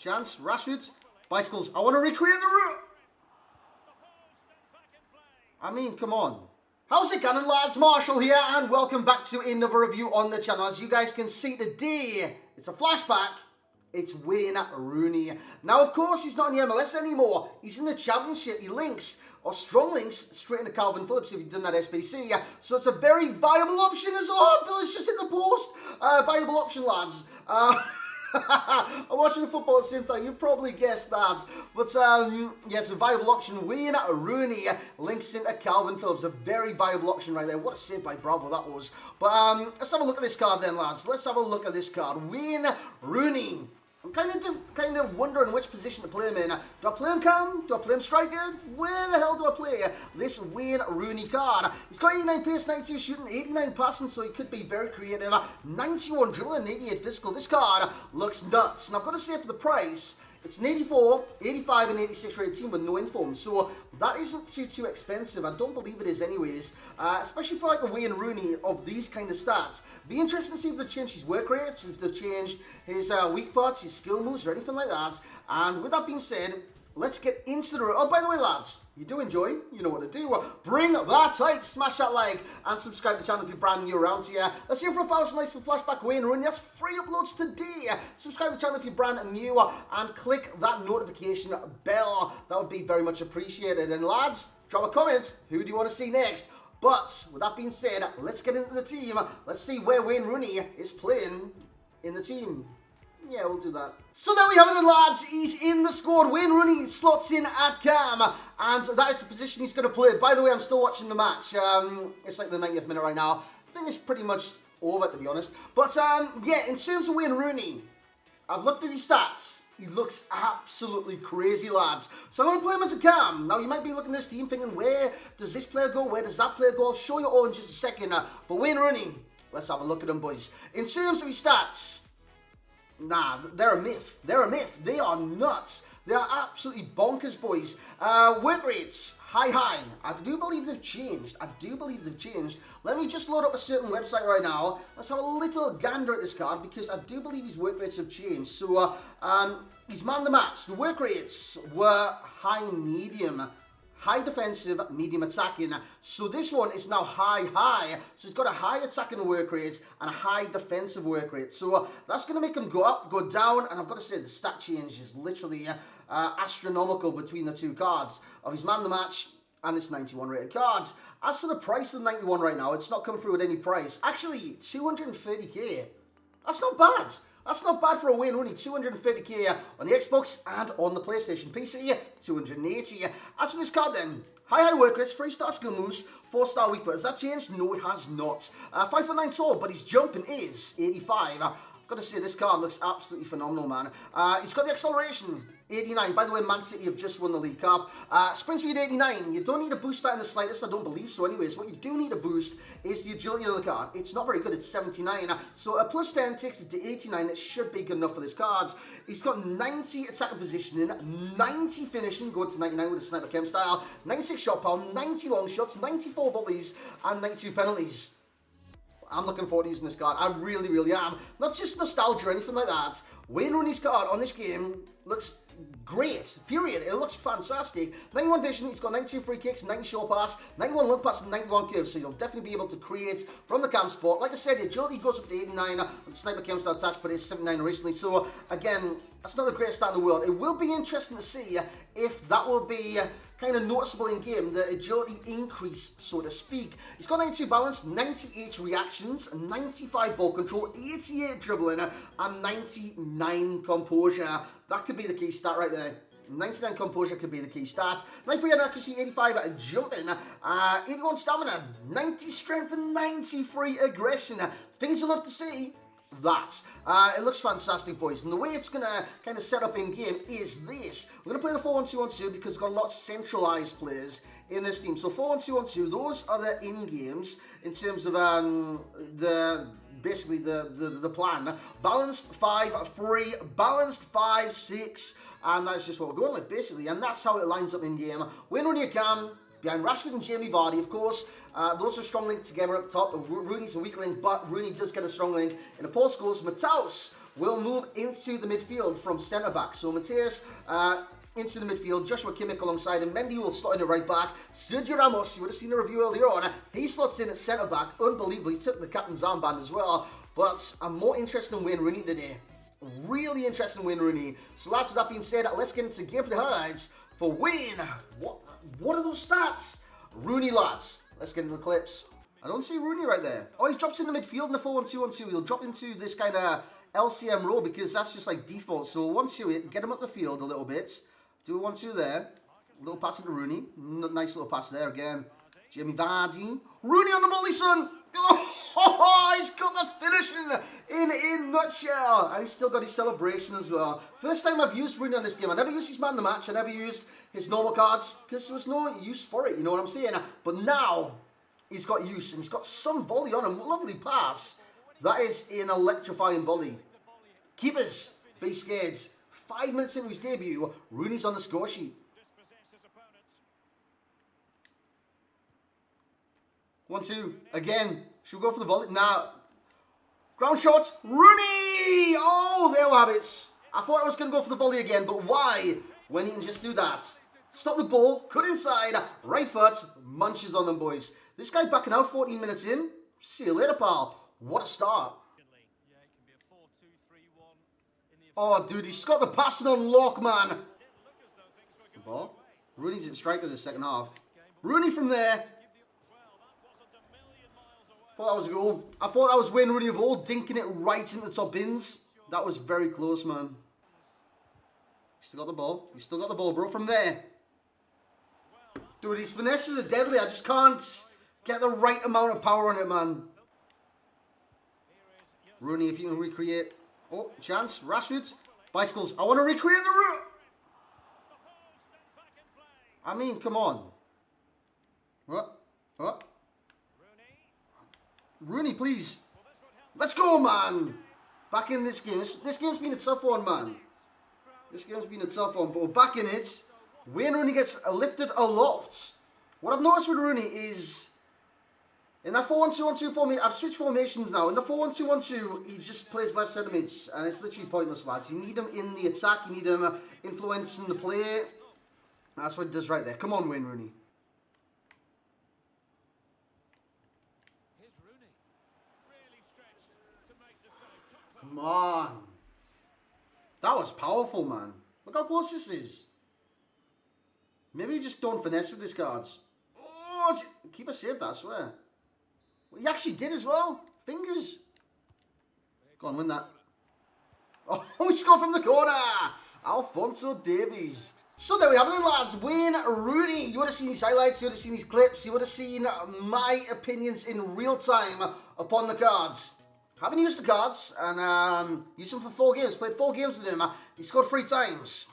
chance. Rashford, bicycles. I want to recreate the route. I mean, come on. How's it going, lads? Marshall here, and welcome back to another review on the channel. As you guys can see today, it's a flashback. It's Wayne Rooney. Now, of course, he's not in the MLS anymore. He's in the Championship. He links, or strong links, straight into Calvin Phillips if you've done that SBC. So it's a very viable option as well. Phillips just hit the post. Viable option, lads. I'm watching the football at the same time. You probably guessed that. But, yeah, it's a viable option. Wayne Rooney links into Calvin Phillips. A very viable option right there. What a save by Bravo that was. But, let's have a look at this card then, lads. Let's have a look at this card. Wayne Rooney. I'm kind of wondering which position to play him in. Do I play him cam? Do I play him striker? Where the hell do I play this Wayne Rooney card? He's got 89 pace, 92 shooting, 89 passing, so he could be very creative. 91 dribbling, 88 physical. This card looks nuts. And I've got to say, for the price, it's an 84, 85, and 86 rated team with no inform. So that isn't too expensive. I don't believe it is anyways. Especially for like a Wayne Rooney of these kind of stats. Be interesting to see if they've changed his work rates, if they've changed his weak parts, his skill moves, or anything like that. And with that being said, let's get into the... Oh, by the way, lads, you do enjoy, you know what to do. Bring that like, smash that like, and subscribe to the channel if you're brand new around here. Let's see for 1,000 likes for Flashback Wayne Rooney. That's free uploads today. Subscribe to the channel if you're brand new, and click that notification bell. That would be very much appreciated. And lads, drop a comment. Who do you want to see next? But with that being said, let's get into the team. Let's see where Wayne Rooney is playing in the team. Yeah, we'll do that. So there we have it then, lads. He's in the squad. Wayne Rooney slots in at cam, and that is the position he's going to play. By the way, I'm still watching the match. It's like the 90th minute right now. I think it's pretty much over, to be honest. But, yeah, in terms of Wayne Rooney, I've looked at his stats. He looks absolutely crazy, lads. So I'm going to play him as a cam. Now, you might be looking at this team thinking, where does this player go? Where does that player go? I'll show you all in just a second. But Wayne Rooney, let's have a look at him, boys. In terms of his stats... Nah, they're a myth. They're a myth. They are nuts. They are absolutely bonkers, boys. Work rates, high. I do believe they've changed. Let me just load up a certain website right now. Let's have a little gander at this card, because I do believe his work rates have changed. So, he's man the match. The work rates were high-medium. High defensive, medium attacking. So this one is now high. So he's got a high attacking work rate and a high defensive work rate. So that's going to make him go up, go down. And I've got to say, the stat change is literally astronomical between the two cards of his man the match and this 91 rated cards. As for the price of the 91 right now, it's not come through at any price. Actually, 230k. That's not bad. That's not bad for a Wayne Rooney. 230k on the Xbox and on the PlayStation. PC, 280. As for this card then, high work rates, 3-star skill moves, 4-star weak foot. Has that changed? No, it has not. 5'9" tall, but his jumping is 85. I've got to say, this card looks absolutely phenomenal, man. He's got the acceleration, 89. By the way, Man City have just won the League Cup. Sprint speed, 89. You don't need to boost that in the slightest, I don't believe so anyways. What you do need to boost is the agility of the card. It's not very good, it's 79. So a plus 10 takes it to 89. That should be good enough for this card. He's got 90 attacking positioning, 90 finishing, going to 99 with a sniper chem style, 96 shot power, 90 long shots, 94 volleys, and 92 penalties. I'm looking forward to using this card. I really am. Not just nostalgia or anything like that. Wayne Rooney's card on this game looks great, period. It looks fantastic. 91 vision, he's got 92 free kicks, 90 short pass, 91 long pass, and 91 curves, so you'll definitely be able to create from the cam spot. Like I said, the agility goes up to 89 with the sniper cam style attached, but it's 79 recently, so again, that's not the greatest stat in the world. It will be interesting to see if that will be kind of noticeable in game, the agility increase, so to speak. He's got 92 balance, 98 reactions, 95 ball control, 88 dribbling, and 99 composure. That could be the key stat right there. 99 composure could be the key stat. 93 accuracy, 85 jumping, 81 stamina, 90 strength, and 93 aggression. Things you'll love to see. That. It looks fantastic, boys. And the way it's going to kind of set up in game is this. We're going to play the 4-1-2-1-2 because we've got a lot of centralized players in this team. So 4-1-2-1-2, those are the in-games in terms of basically the plan. Balanced 5-3, balanced 5-6, and that's just what we're going with, basically. And that's how it lines up in game. Wayne Rooney cam, behind Rashford and Jamie Vardy, of course. Those are strong linked together up top. Rooney's a weak link, but Rooney does get a strong link in the post goals. Mataus will move into the midfield from centre-back. So Mateus into the midfield, Joshua Kimmich alongside him, Mendy will slot in at right back, Sergio Ramos, you would have seen a review earlier on, he slots in at centre-back, unbelievable, he took the captain's armband as well, but I'm more interested in Wayne Rooney today. Really interested in Wayne Rooney. So lads, with that being said, let's get into gameplay highlights for Wayne. What are those stats? Rooney, lads. Let's get into the clips. I don't see Rooney right there. Oh, he drops in the midfield in the 4-1-2-1-2. He'll drop into this kind of LCM role because that's just like default. So 1-2 it, get him up the field a little bit. Do a 1-2 there. Little pass into Rooney. Nice little pass there again. Jamie Vardy. Rooney on the volley, son. Oh, he's got the finishing in a nutshell. And he's still got his celebration as well. First time I've used Rooney on this game. I never used his man of the match. I never used his normal cards because there was no use for it. You know what I'm saying? But now he's got use and he's got some volley on him. Lovely pass. That is an electrifying volley. Keepers, be scared. 5 minutes into his debut, Rooney's on the score sheet. 1-2, again. Should we go for the volley? Nah. Ground shot, Rooney! Oh, there we have it. I thought I was going to go for the volley again, but why? When you can just do that. Stop the ball, cut inside, right foot, munches on them, boys. This guy backing out 14 minutes in. See you later, pal. What a start. Oh, dude, he's got the passing on lock, man. Good ball. Rooney's at striker the second half. Rooney from there. Thought that was a goal. I thought that was Wayne Rooney of old, dinking it right into the top bins. That was very close, man. You still got the ball. You still got the ball, bro, from there. Dude, these finesses are deadly. I just can't get the right amount of power on it, man. Rooney, if you can recreate. Oh, chance. Rashford. Bicycles. I want to recreate the route. I mean, come on. What? What? Rooney, please. Let's go, man. Back in this game. This game's been a tough one, man. This game's been a tough one, but we're back in it. Wayne Rooney gets lifted aloft. What I've noticed with Rooney is in that 4-1-2-1-2 formation, I've switched formations now. In the 4-1-2-1-2, he just plays left centre mids, and it's literally pointless, lads. You need him in the attack. You need him influencing the play. That's what he does right there. Come on, Wayne Rooney. Come on. That was powerful, man. Look how close this is. Maybe you just don't finesse with these cards. Oh, keeper saved that, I swear. Well, he actually did as well. Fingers. Go on, win that. Oh, he scored from the corner. Alphonso Davies. So there we have it, lads. Wayne Rooney. You would have seen his highlights. You would have seen his clips. You would have seen my opinions in real time upon the cards. Haven't used the cards and used them for 4 games. Played 4 games with him. He scored 3 times.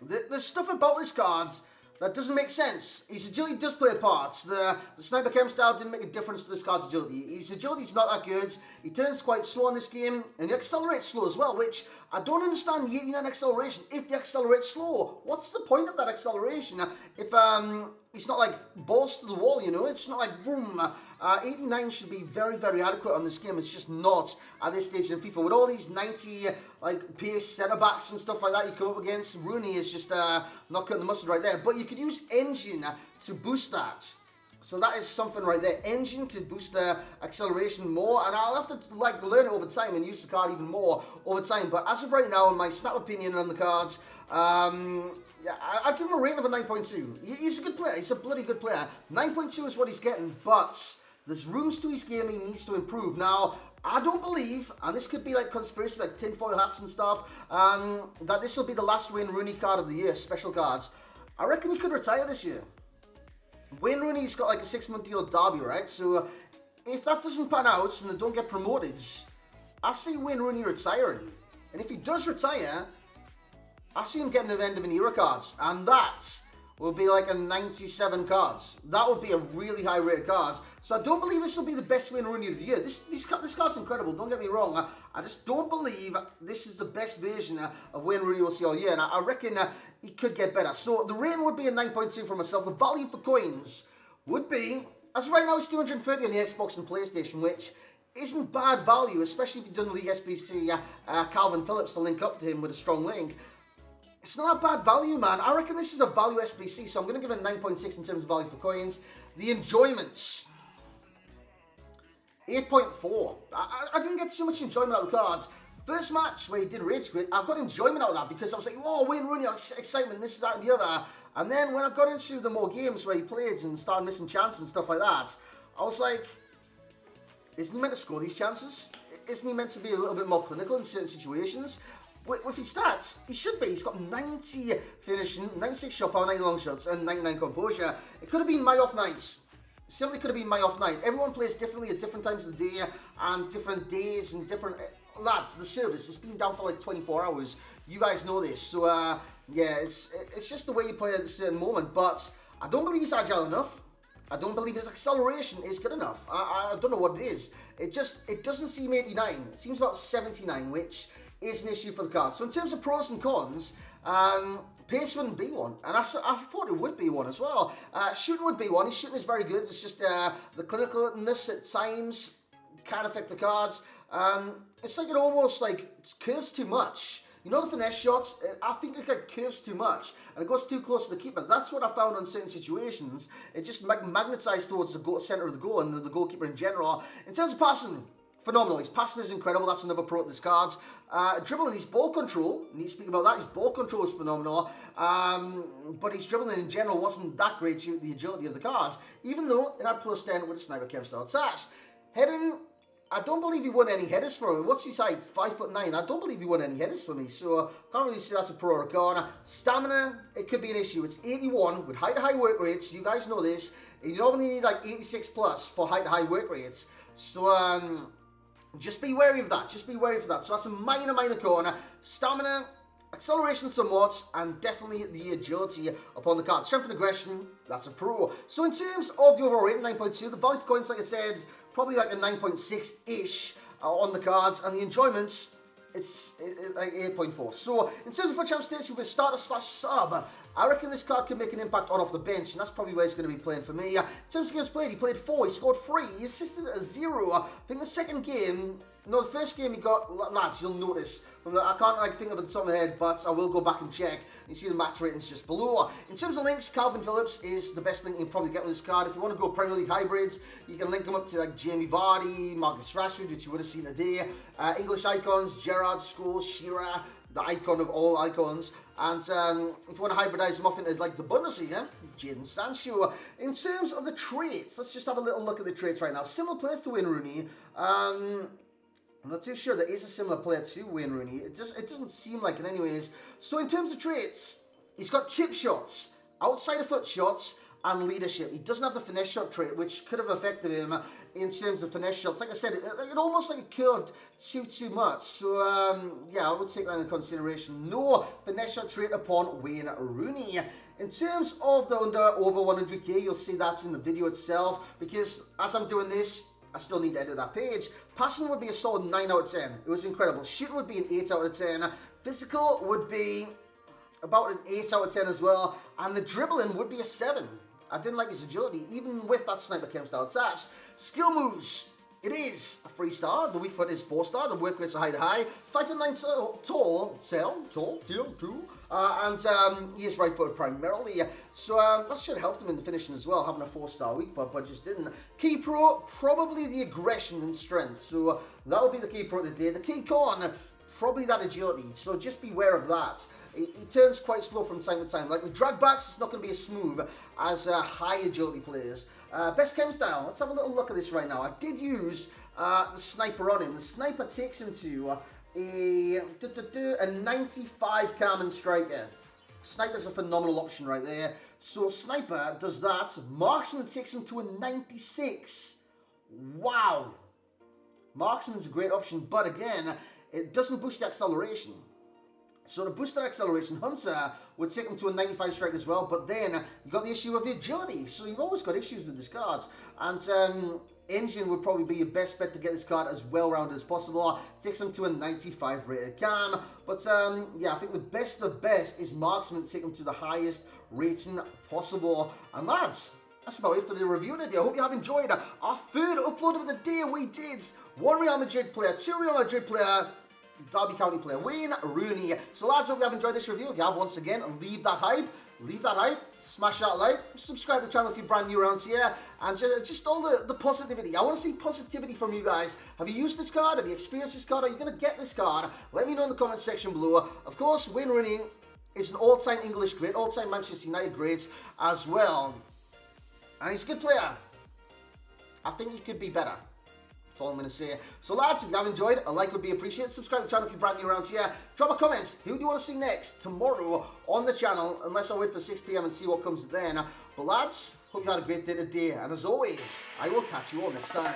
There's stuff about this cards that doesn't make sense. His agility does play a part. The sniper cam style didn't make a difference to this card's agility. His agility's not that good. He turns quite slow in this game, and he accelerates slow as well, which I don't understand the 89 acceleration. If he accelerates slow, what's the point of that acceleration? If it's not like balls to the wall, you know, it's not like boom. 89 should be very, very adequate on this game. It's just not at this stage in FIFA. With all these 90 like pace centre backs and stuff like that you come up against, Rooney is just not cutting the mustard right there. But you could use engine to boost that. So that is something right there. Engine could boost the acceleration more, and I'll have to like learn it over time and use the card even more over time. But as of right now, in my snap opinion on the cards, yeah, I'd give him a rating of a 9.2. He's a good player. He's a bloody good player. 9.2 is what he's getting, but there's rooms to his game he needs to improve. Now, I don't believe, and this could be like conspiracy, like tinfoil hats and stuff, that this will be the last Wayne Rooney card of the year, special cards. I reckon he could retire this year. Wayne Rooney's got like a 6-month deal at Derby, right? So if that doesn't pan out and they don't get promoted, I see Wayne Rooney retiring. And if he does retire, I see him getting the end of an era cards, and that will be like a 97 cards. That would be a really high rated cards. So I don't believe this will be the best Wayne Rooney of the year. This card's incredible, don't get me wrong. I just don't believe this is the best version of Wayne Rooney we'll see all year. And I reckon he could get better. So the rating would be a 9.2 for myself. The value for coins would be, as of right now, it's 230 on the Xbox and PlayStation, which isn't bad value, especially if you've done League SBC, Calvin Phillips to link up to him with a strong link. It's not a bad value, man. I reckon this is a value SBC, so I'm going to give it 9.6 in terms of value for coins. The enjoyments, 8.4. I didn't get too much enjoyment out of the cards. First match where he did Rage Quit, I got enjoyment out of that because I was like, oh, Wayne Rooney, excitement, this, that, and the other. And then when I got into the more games where he played and started missing chances and stuff like that, I was like, isn't he meant to score these chances? Isn't he meant to be a little bit more clinical in certain situations? With his stats, he should be. He's got 90 finishing, 96 shot power, 90 long shots, and 99 composure. It could have been my off nights. Simply could have been my off night. Everyone plays differently at different times of the day and different days and different... Lads, the service has been down for like 24 hours. You guys know this. So, yeah, it's just the way you play at a certain moment. But I don't believe he's agile enough. I don't believe his acceleration is good enough. I don't know what it is. It doesn't seem 89. It seems about 79, which is an issue for the card. So in terms of pros and cons, pace wouldn't be one, and I thought it would be one as well. Shooting would be one. His shooting is very good. It's just the clinicalness at times can affect the cards. It's like it almost like it curves too much. You know the finesse shots? I think it like curves too much and it goes too close to the keeper. That's what I found on certain situations. It just magnetized towards the center of the goal and the goalkeeper in general. In terms of passing, phenomenal. His passing is incredible. That's another pro at this cards. Dribbling, his ball control. Need to speak about that. His ball control is phenomenal. But his dribbling in general wasn't that great due to the agility of the cards. Even though it had plus 10 with a sniper chem style sash. Heading, I don't believe he won any headers for me. What's his height? 5'9". I don't believe he won any headers for me. So can't really see that's a pro or a con. Stamina, it could be an issue. It's 81 with high work rates. You guys know this. You normally need like 86 plus for high work rates. So just be wary of that. Just be wary of that. So that's a minor corner. Stamina, acceleration somewhat, and definitely the agility upon the card. Strength and aggression, that's a pro. So in terms of the overall rating, 9.2. The value for coins, like I said, probably like a 9.6-ish on the cards. And the enjoyments, it's like 8.4. So in terms of FUT Champ station with starter/sub, I reckon this card can make an impact on off the bench, and that's probably where he's going to be playing for me. In terms of games played, he played 4, he scored 3, he assisted at 0. I think the second game, no, the first game he got, lads, you'll notice, I can't like think of it on the top of my head, but I will go back and check. You see the match ratings just below. In terms of links, Calvin Phillips is the best link you can probably get with this card. If you want to go Premier League hybrids, you can link him up to like Jamie Vardy, Marcus Rashford, which you would have seen today. English icons, Gerrard, Scholes, Shearer, the icon of all icons. And if you want to hybridize him off into like the Bundesliga, Jadon Sancho. In terms of the traits, let's just have a little look at the traits right now. Similar players to Wayne Rooney. I'm not too sure there is a similar player to Wayne Rooney. It doesn't seem like it anyways. So in terms of traits, he's got chip shots, outside of foot shots, and leadership. He doesn't have the finesse shot trait, which could have affected him in terms of finesse shots. Like I said, it almost like it curved too much. So yeah, I would take that into consideration. No finesse shot trait upon Wayne Rooney. In terms of the over 100k, you'll see that's in the video itself, because as I'm doing this, I still need to edit that page. Passing would be a solid 9 out of 10. It was incredible. Shooting would be an 8 out of 10. Physical would be about an 8 out of 10 as well. And the dribbling would be a 7. I didn't like his agility, even with that sniper chem style attached. Skill moves. It is a 3-star. The weak foot is 4-star. The work rate's a high. 5'9" tall, too. And he is right-footed primarily. So that should have helped him in the finishing as well, having a 4-star weak foot, but just didn't. Key pro, probably the aggression and strength. So that would be the key pro today. The key con, probably that agility. So just beware of that. He turns quite slow from time to time. Like the drag backs, it's not going to be as smooth as high agility players. Best chem style. Let's have a little look at this right now. I did use the sniper on him. The sniper takes him to a 95 Carmen striker. Sniper's a phenomenal option right there. So sniper does that. Marksman takes him to a 96. Wow. Marksman's a great option, but again, it doesn't boost the acceleration. So to boost that acceleration, Hunter would take him to a 95 strike as well, but then you got the issue of the agility. So you've always got issues with this cards. And Engine would probably be your best bet to get this card as well-rounded as possible. Takes him to a 95 rated cam. But yeah, I think the best of best is Marksman to take him to the highest rating possible. And lads, that's about it for the review today. I hope you have enjoyed our third upload of the day. We did 1 Real Madrid player, 2 Real Madrid player, Derby County player, Wayne Rooney. So lads, hope you have enjoyed this review. If you have, once again, leave that hype, smash that like, subscribe to the channel if you're brand new around here, and just all the positivity. I want to see positivity from you guys. Have you used this card? Have you experienced this card? Are you going to get this card? Let me know in the comment section below. Of course, Wayne Rooney is an all-time English great, all-time Manchester United great as well. And he's a good player. I think he could be better. That's all I'm going to say. So lads, if you have enjoyed, a like would be appreciated. Subscribe to the channel if you're brand new around here. Drop a comment. Who do you want to see next tomorrow on the channel? Unless I wait for 6 PM and see what comes then. But lads, hope you had a great day today. And as always, I will catch you all next time.